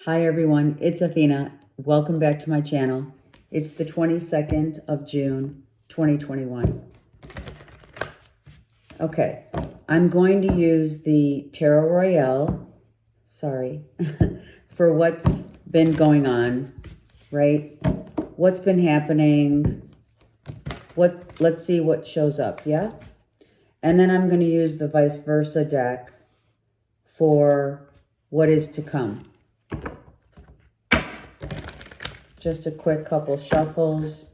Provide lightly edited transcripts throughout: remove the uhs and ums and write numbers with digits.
Hi everyone, it's Athena. Welcome back to my channel. It's the 22nd of June, 2021. Okay, I'm going to use the Tarot Royale, for what's been going on, right? What's been happening, let's see what shows up, yeah? And then I'm going to use the vice versa deck for what is to come. Just a quick couple shuffles.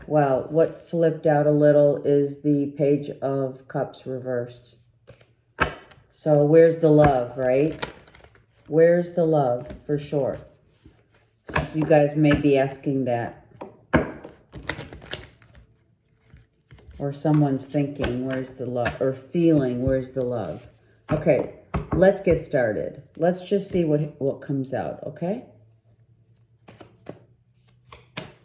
Wow, what flipped out a little is the Page of Cups reversed. So where's the love, right? Where's the love, for sure? So you guys may be asking that. Or someone's thinking, where's the love? Or feeling, where's the love? Okay, let's get started. Let's just see what comes out, okay?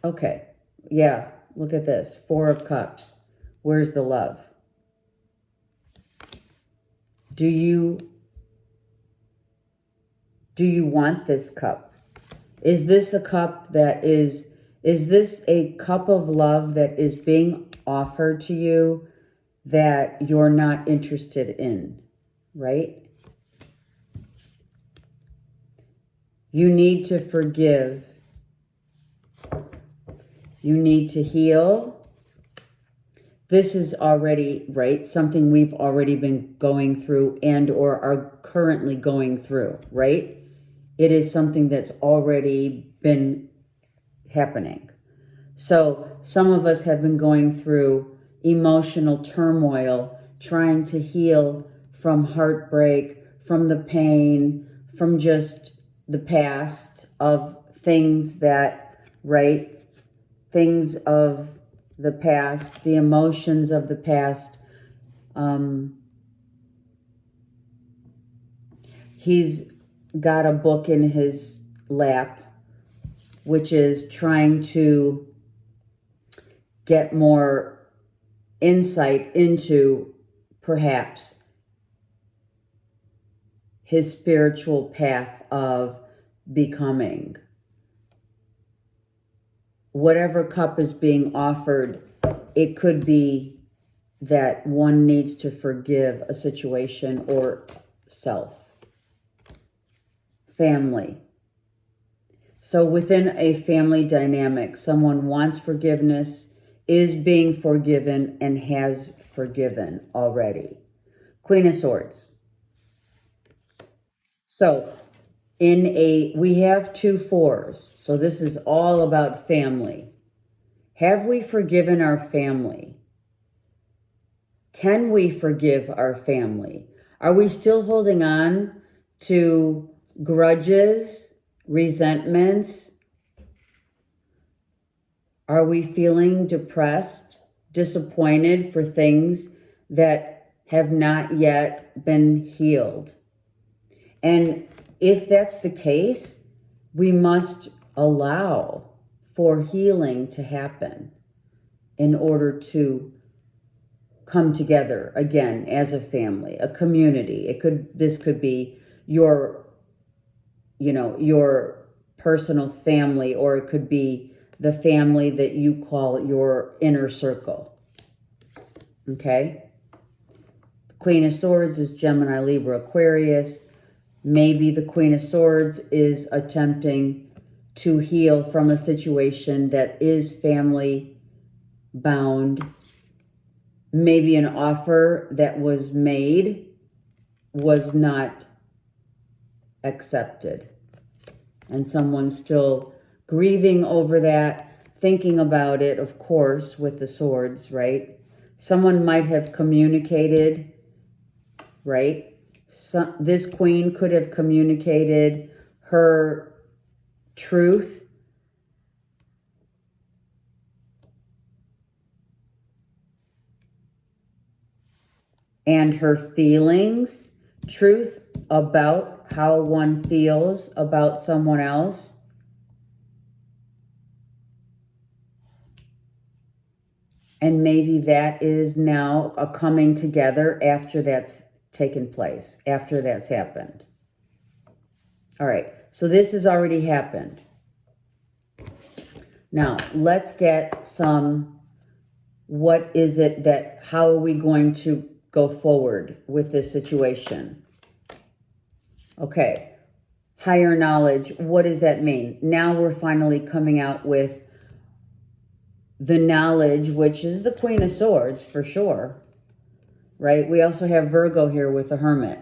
Okay, yeah, look at this. Four of Cups. Where's the love? Do you want this cup? Is this a cup that is this a cup of love that is being offered to you that you're not interested in, right? You need to forgive. You need to heal. This is already, right, something we've already been going through and or are currently going through, right? It is something that's already been happening. So some of us have been going through emotional turmoil, trying to heal from heartbreak, from the pain, from just the past of things that, right? Things of the past, the emotions of the past. He's got a book in his lap, which is trying to get more insight into perhaps his spiritual path of becoming. Whatever cup is being offered, it could be that one needs to forgive a situation or self. Family. So within a family dynamic, someone wants forgiveness, is being forgiven, and has forgiven already. Queen of Swords. So we have 2 4s. So this is all about family. Have we forgiven our family? Can we forgive our family? Are we still holding on to grudges, resentments? Are we feeling depressed, disappointed for things that have not yet been healed? And if that's the case, we must allow for healing to happen in order to come together again as a family, a community. This could be your personal family, or it could be the family that you call your inner circle. Okay? The Queen of Swords is Gemini, Libra, Aquarius. Maybe the Queen of Swords is attempting to heal from a situation that is family bound. Maybe an offer that was made was not accepted. And someone's still grieving over that, thinking about it, of course, with the swords, right? Someone might have communicated, right? This queen could have communicated her truth and her feelings, truth about how one feels about someone else. And maybe that is now a coming together after that's taken place, after that's happened. All right, So this has already happened. Now, let's get some, what is it that, how are we going to go forward with this situation? Okay, higher knowledge, what does that mean? Now we're finally coming out with the knowledge, which is the Queen of Swords for sure, right? We also have Virgo here with the Hermit.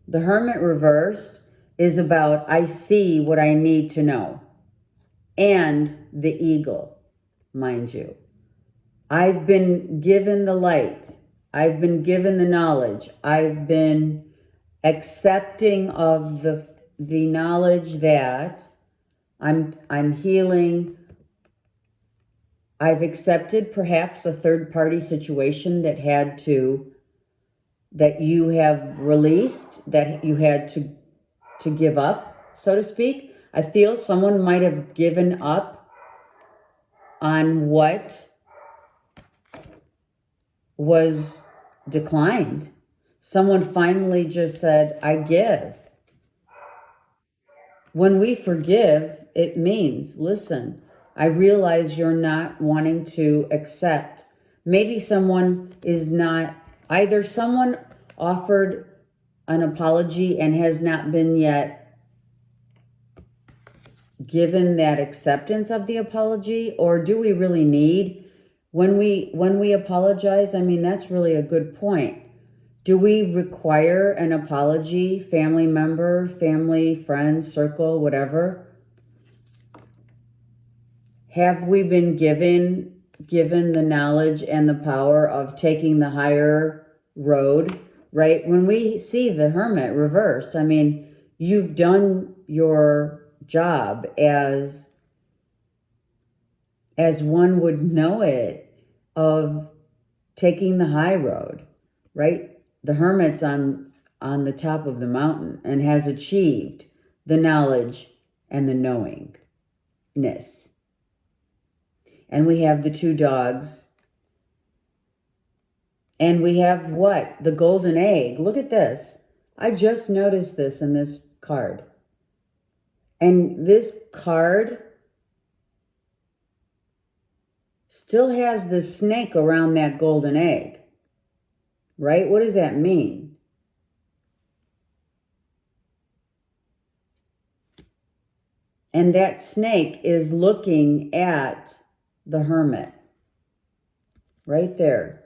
The Hermit reversed is about, I see what I need to know. And the Eagle, mind you. I've been given the light. I've been given the knowledge. I've been accepting of the knowledge that I'm healing. I've accepted perhaps a third-party situation that you have released, that you had to give up, so to speak. I feel someone might have given up on what was declined. Someone finally just said, I give. When we forgive, it means, listen, I realize you're not wanting to accept. Maybe someone is not, either someone offered an apology and has not been yet given that acceptance of the apology, or do we really need, when we apologize, I mean, that's really a good point. Do we require an apology, family member, family, friends, circle, whatever? Have we been given the knowledge and the power of taking the higher road, right? When we see the Hermit reversed, I mean, you've done your job as one would know it, of taking the high road, right? The Hermit's on the top of the mountain and has achieved the knowledge and the knowingness. And we have the two dogs. And we have what? The golden egg. Look at this. I just noticed this in this card. And this card still has the snake around that golden egg. Right? What does that mean? And that snake is looking at the Hermit. Right there.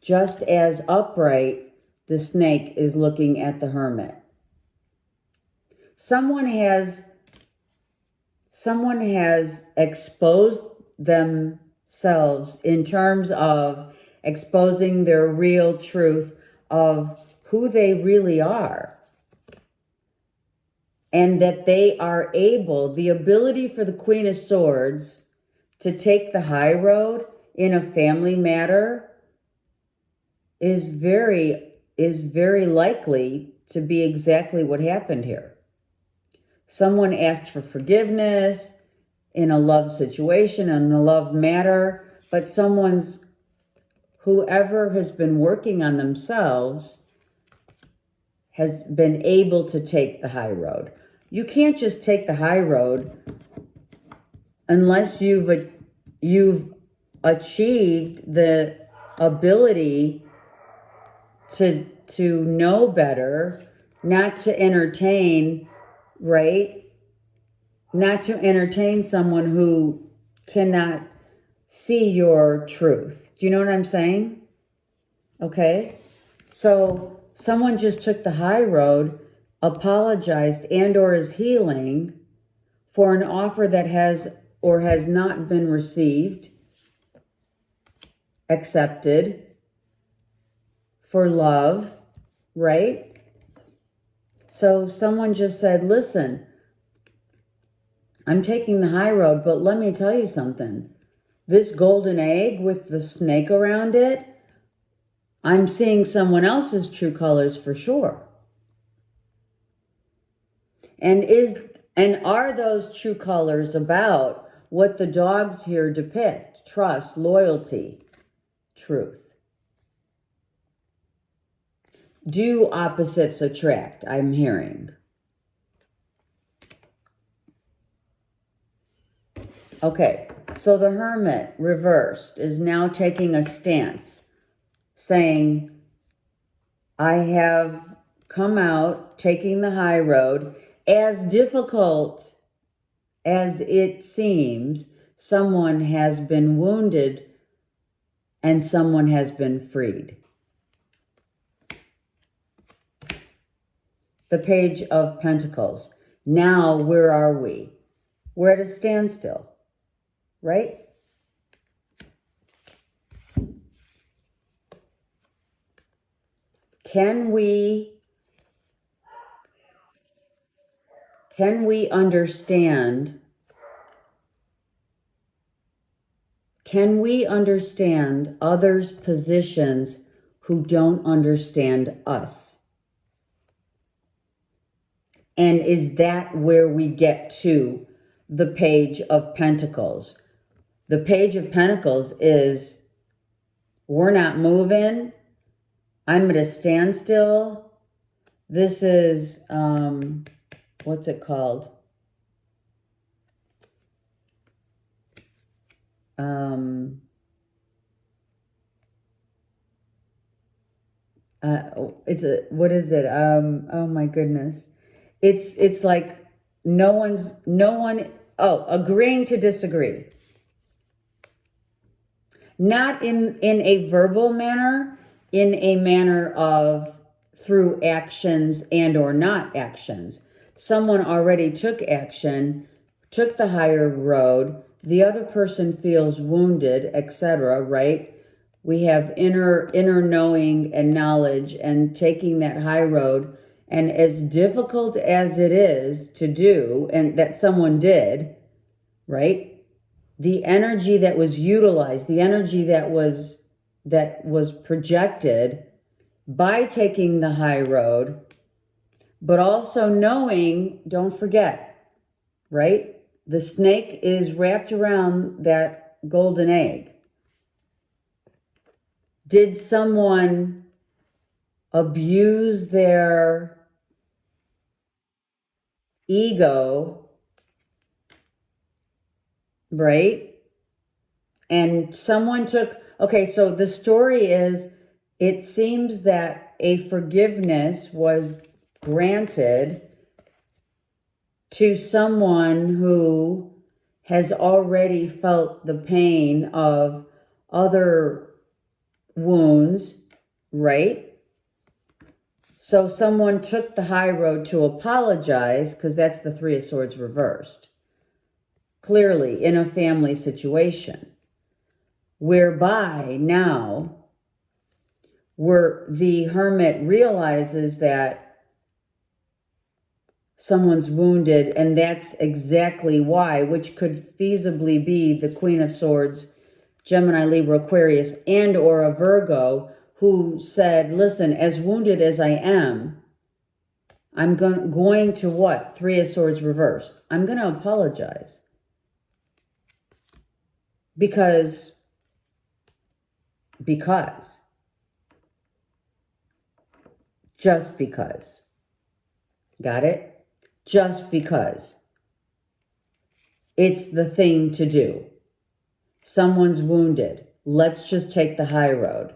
Just as upright, the snake is looking at the Hermit. Someone has exposed themselves in terms of exposing their real truth of who they really are. And that they are able, the ability for the Queen of Swords to take the high road in a family matter is very likely to be exactly what happened here. Someone asked for forgiveness in a love situation, in a love matter, but whoever has been working on themselves has been able to take the high road. You can't just take the high road unless you've achieved the ability to know better, not to entertain, right? Not to entertain someone who cannot see your truth. Do you know what I'm saying? Okay? So someone just took the high road, apologized, and or is healing for an offer that has or has not been received, accepted, for love, right? So someone just said, listen, I'm taking the high road, but let me tell you something. This golden egg with the snake around it, I'm seeing someone else's true colors for sure. And are those true colors about what the dogs here depict? Trust, loyalty, truth. Do opposites attract? I'm hearing. Okay, so the Hermit reversed is now taking a stance, saying, I have come out taking the high road. As difficult as it seems, someone has been wounded and someone has been freed. The Page of Pentacles. Now, where are we? We're at a standstill, right? Can we understand? Can we understand others' positions who don't understand us? And is that where we get to the Page of Pentacles? The Page of Pentacles is, we're not moving. I'm at a standstill. This is, what's it called? What is it? Oh my goodness. It's like agreeing to disagree. Not in a verbal manner, in a manner of through actions and or not actions. Someone already took action, took the higher road, the other person feels wounded, etc., right? We have inner knowing and knowledge and taking that high road. And as difficult as it is to do, and that someone did, right? The energy that was utilized, the energy that was projected by taking the high road, but also knowing, don't forget, right? The snake is wrapped around that golden egg. Did someone abuse their ego, right? And someone took, okay, so the story is, it seems that a forgiveness was granted to someone who has already felt the pain of other wounds, right? So someone took the high road to apologize, because that's the Three of Swords reversed. Clearly, in a family situation, whereby now where the Hermit realizes that someone's wounded, and that's exactly why, which could feasibly be the Queen of Swords, Gemini, Libra, Aquarius, and or a Virgo, who said, listen, as wounded as I am, I'm going to what? Three of Swords reversed. I'm going to apologize. Because. Just because. Got it? Just because. It's the thing to do. Someone's wounded. Let's just take the high road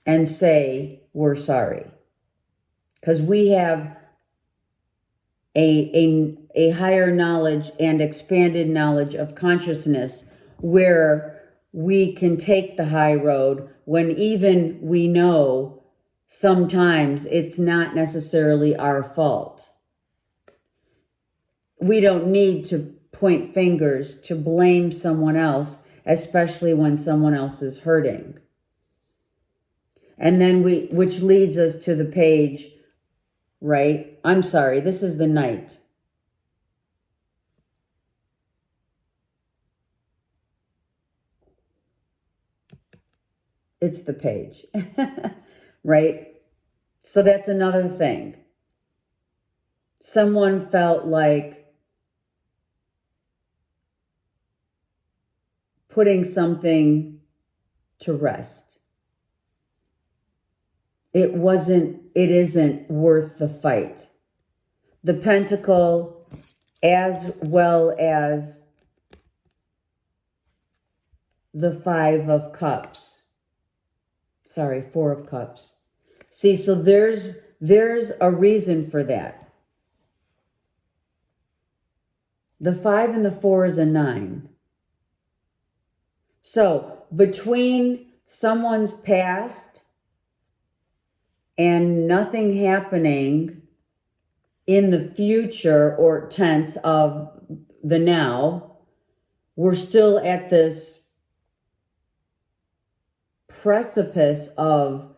and say we're sorry. Because we have a higher knowledge and expanded knowledge of consciousness where we can take the high road when even we know sometimes it's not necessarily our fault. We don't need to point fingers to blame someone else, especially when someone else is hurting. And then which leads us to the page, right? I'm sorry, this is the Knight. It's the page, right? So that's another thing. Someone felt like putting something to rest. it isn't worth the fight. The Pentacle, as well as the Five of Cups. Sorry, Four of Cups. See, so there's a reason for that. The 5 and the 4 is a 9. So between someone's past and nothing happening in the future or tense of the now, we're still at this precipice of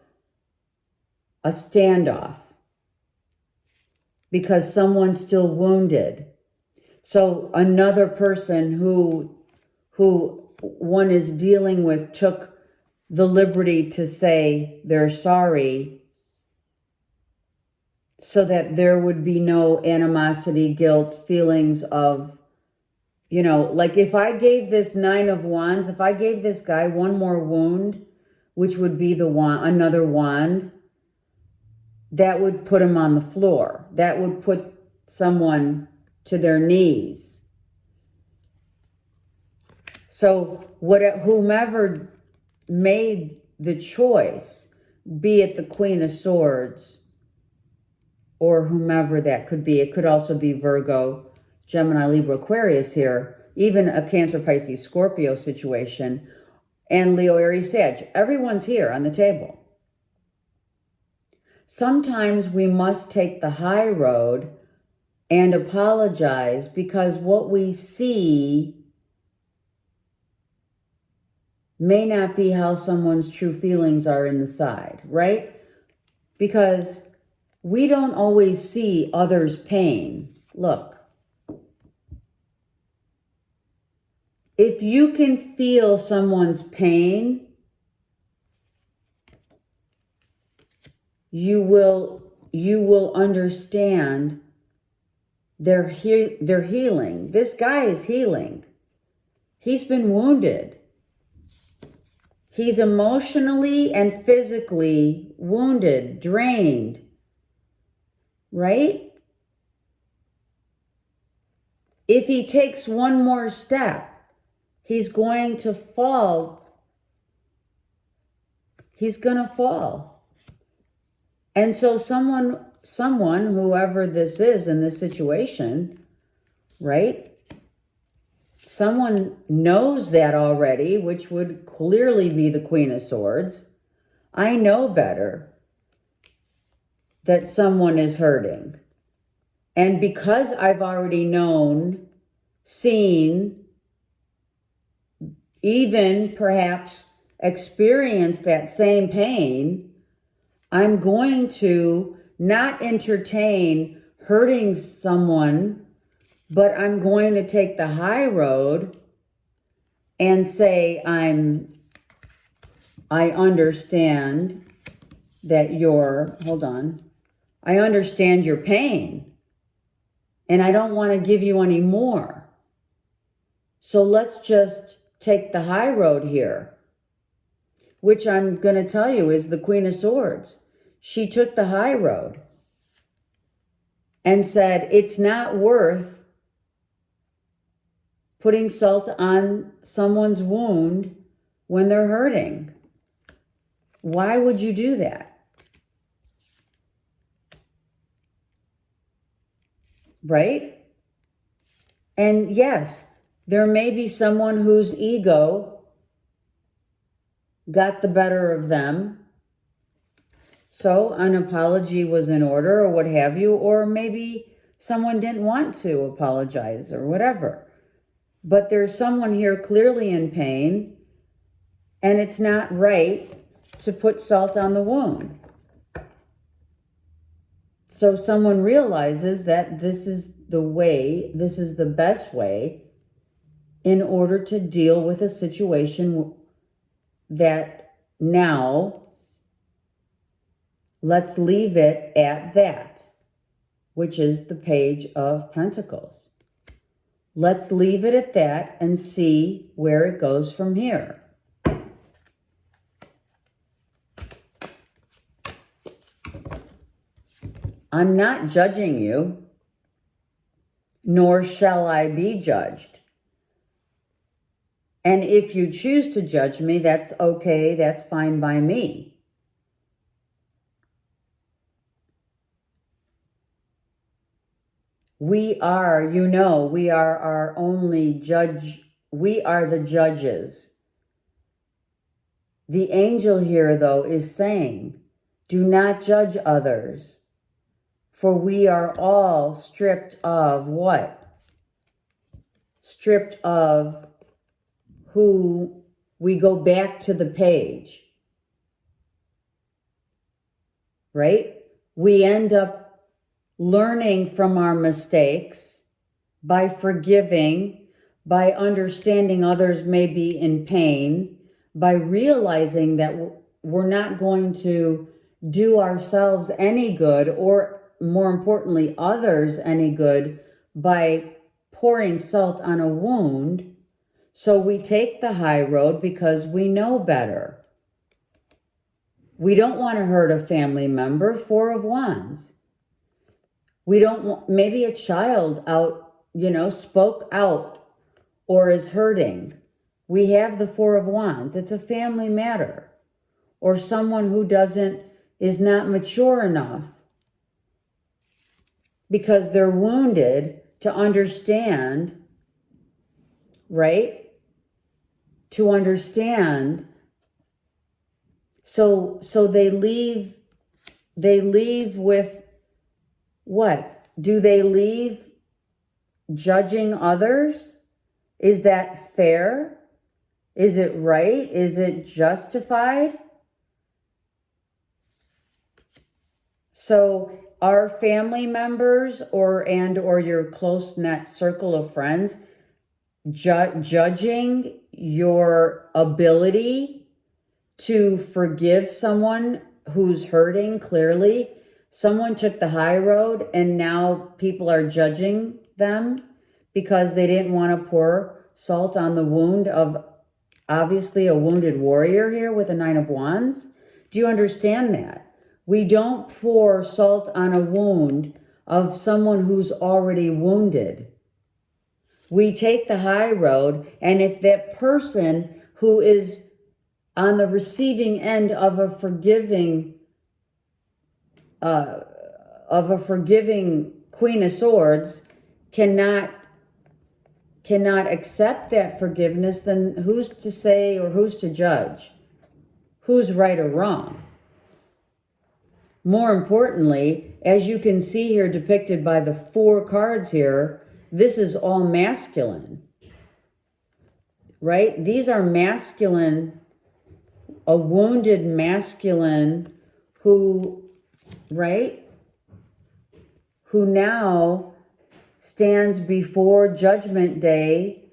a standoff because someone's still wounded. So another person who one is dealing with took the liberty to say they're sorry so that there would be no animosity, guilt, feelings of, like if I gave this 9 of Wands, if I gave this guy one more wound, which would be another wand, that would put him on the floor. That would put someone to their knees. So whomever made the choice, be it the Queen of Swords or whomever that could be, it could also be Virgo, Gemini, Libra, Aquarius here, even a Cancer, Pisces, Scorpio situation, and Leo, Aries, Sag. Everyone's here on the table. Sometimes we must take the high road and apologize because what we see may not be how someone's true feelings are inside, right? Because we don't always see others' pain. Look, if you can feel someone's pain, you will understand their healing. This guy is healing. He's been wounded. He's emotionally and physically wounded, drained, right? If he takes one more step, he's going to fall. He's going to fall. And so someone, whoever this is in this situation, right? Someone knows that already, which would clearly be the Queen of Swords. I know better that someone is hurting. And because I've already known, seen, even perhaps experienced that same pain, I'm going to not entertain hurting someone, but I'm going to take the high road and say, I understand that I understand your pain and I don't want to give you any more. So let's just take the high road here, which I'm going to tell you is the Queen of Swords. She took the high road and said, it's not worth putting salt on someone's wound when they're hurting. Why would you do that? Right? And yes, there may be someone whose ego got the better of them. So an apology was in order or what have you, or maybe someone didn't want to apologize or whatever. But there's someone here clearly in pain, and it's not right to put salt on the wound. So someone realizes that this is the best way in order to deal with a situation that now let's leave it at that, which is the Page of Pentacles. Let's leave it at that and see where it goes from here. I'm not judging you, nor shall I be judged. And if you choose to judge me, that's okay, that's fine by me. We are, we are our only judge. We are the judges. The angel here, though, is saying, do not judge others, for we are all stripped of what? Stripped of who we go back to the page, right? We end up learning from our mistakes by forgiving, by understanding others may be in pain, by realizing that we're not going to do ourselves any good, or more importantly, others any good, by pouring salt on a wound. So we take the high road because we know better. We don't want to hurt a family member, 4 of Wands. We don't want, maybe a child spoke out or is hurting. We have the 4 of Wands. It's a family matter. Or someone who is not mature enough because they're wounded to understand, right? To understand. So they leave with what? Do they leave judging others? Is that fair? Is it right? Is it justified? So are family members or your close-knit circle of friends judging your ability to forgive someone who's hurting? Clearly, someone took the high road and now people are judging them because they didn't want to pour salt on the wound of obviously a wounded warrior here with a 9 of Wands. Do you understand that? We don't pour salt on a wound of someone who's already wounded. We take the high road, and if that person who is on the receiving end of a forgiving Queen of Swords cannot accept that forgiveness, then who's to say or who's to judge? Who's right or wrong? More importantly, as you can see here depicted by the 4 cards here, this is all masculine, right? These are masculine, a wounded masculine who, right? Who now stands before Judgment Day,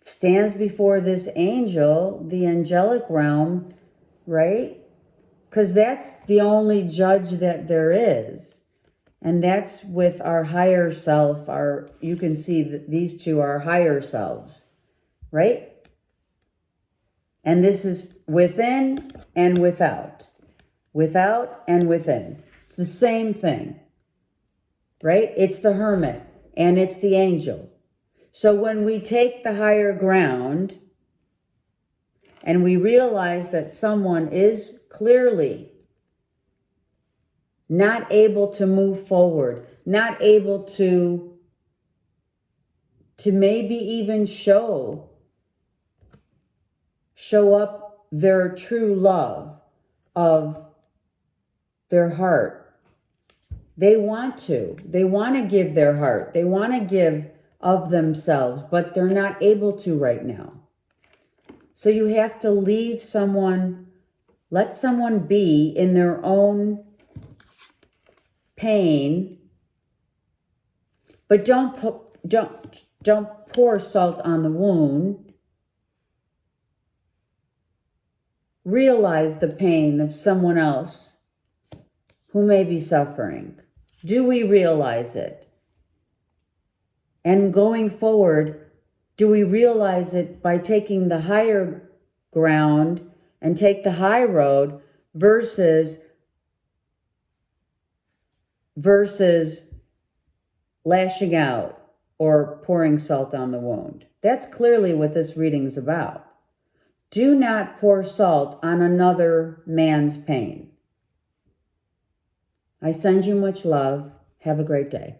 stands before this angel, the angelic realm, right? Because that's the only judge that there is. And that's with our higher self. You can see that these two are higher selves, right? And this is within and without. Without and within. It's the same thing, right? It's the hermit and it's the angel. So when we take the higher ground and we realize that someone is clearly not able to move forward, not able to maybe even show up their true love of their heart. They want to give their heart. They want to give of themselves, but they're not able to right now. So you have to leave someone, let someone be in their own pain, but don't pour salt on the wound. Realize the pain of someone else who may be suffering. Do we realize it? And going forward, do we realize it by taking the higher ground and take the high road versus versus lashing out or pouring salt on the wound. That's clearly what this reading is about. Do not pour salt on another man's pain. I send you much love. Have a great day.